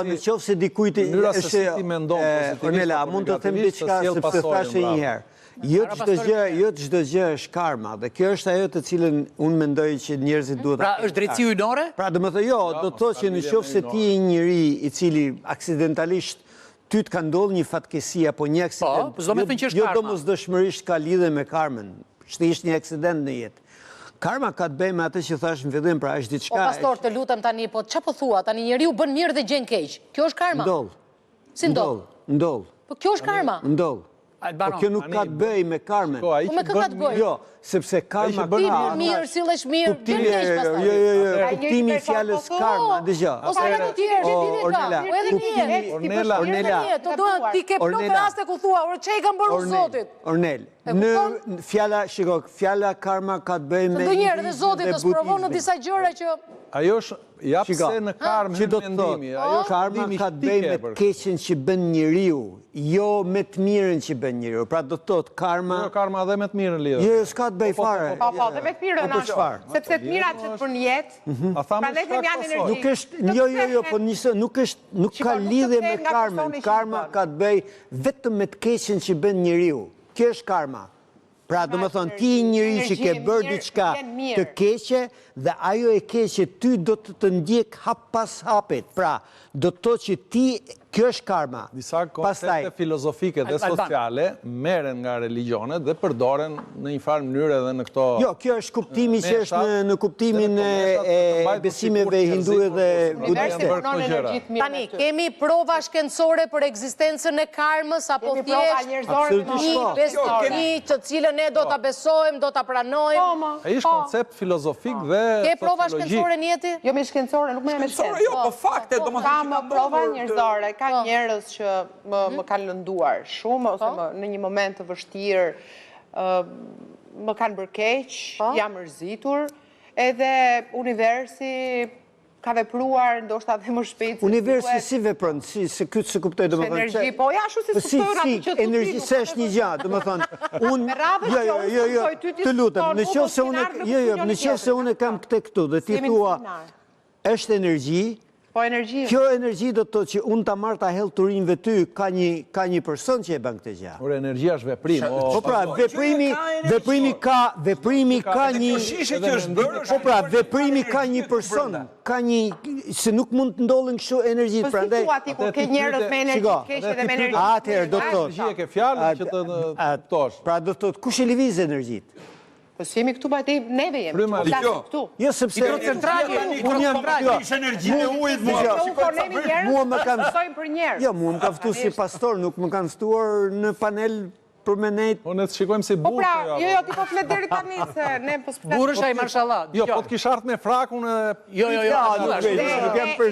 Në qoftë se dikujt Ornela, mund të them diçka sepse thashë një herë. Jo çdo gjë është karma, dhe kjo është ajo të cilën unë mendoj që njerëzit duhet. Pra është drejtësi hyjnore? Pra domethënë do të thotë që në qoftë se ti je një njeri i cili aksidentalisht ty të ka ndodhur një fatkesi apo një aksident, jo domosdoshmërisht ka lidhje me karmën. Ishte një aksident në jetë. Karma ka të bëjë me atë që thash në fillim, pra është diçka. Po pastor, të lutem tani, po çfarë po thua? Tani njeriu bën mirë dhe gjen keq. Kjo është karma? Ndoll. Si ndoll? Ndoll. Po kjo është karma? Ndoll. Po kjo nuk ka të bëjë me karmën. Po me kë ka të bëjë? Jo, sepse karma ti mirë, sillesh mirë, gjen keq pastaj. Jo, kuptimi i fjalës karma, dëgjoj. Ose edhe të tjerë që dini ka. Po edhe një. Ornela. Të duan ti ke plot raste ku thua, "Ore çe i kam bërë Zotit." Ornel, në fjala karma ka të bëjë me ndonjëherë edhe Zoti të sprovon në disa gjëra që ajo është ja pse në karmë mendimi, ajo karma ka të bëjë me keqen që bën njeriu, jo me të mirën që bën njeriu. Pra do të thotë karma. Jo, karma edhe me të mirën lidhet. Jo, s'ka të bëj fare. Po, dhe me të mirën ashtu. Sepse të mirat që të bën jetë, prandaj them janë energji. Nuk është, jo, po nuk ka lidhje me karmën. Karma ka të bëjë vetëm me të keqen që bën njeriu. Kjo është karma. Pra, do më thonë, ti njëri që ke bërë diçka të keqe, dhe ajo e keqe ty do të ndjek hap pas hapit. Pra, do të thotë që ti, kjo është karma. Disa koncepte filozofike dhe sociale merren nga religionet dhe përdoren në një farë mënyrë edhe në këto. Jo, kjo është kuptimi që është në kuptimin e besimeve hindu dhe budiste. Tani, kemi prova shkencore për ekzistencën e karmës, apo thjesht një të cilën ne do ta besojmë, do ta pranojmë? Ai është koncept filozofik dhe ke prova shkencore në jetë? Jo me shkencore, nuk më me shkencore. Jo, po fakte, kam prova njerëzore, ka njerëz që më kanë lënduar shumë, ose në një moment të vështirë më kanë bërë keq, jam mërzitur, edhe universi ka vepruar ndoshta edhe më shpejt. Universi si vepron, se këtë se kuptoj domethënë. Energji, po ja ashtu si kuptojnë atë që energji se është një gjë, domethënë. Jo, të lutem, në qoftë se unë kam këtu dhe ti thua është energji. Po energji. Kjo energji do të thotë që unë ta marr ta hell turinjve ty, ka një person që e bën këtë gjë. Por energjia është veprim. Po pra, veprimi ka një. Po pra, veprimi ka një person, ka një se nuk mund të ndodhin kështu energji, prandaj. Po si thua ti kur ke njerëz me energji të keqe dhe me energji. Atëherë do të thotë. Energjia ke fjalën që të kuptosh. Pra do të thotë kush e lëviz energjitë? Po si jemi këtu, pa ti neve jemi. Këtu. Jo, sepse unë jam energjinë e ujit, mua më kanë ftuar për njerëz. Jo, mua më ka ftuar si pastor, nuk më kanë ftuar në panel për me nejt. Po ne të shikojmë si burrë. Po pra, jo, ti po flet deri tani se ne po burrësh ai mashallah. Jo, po të kisha ardhur me frakun e. Jo, nuk jam për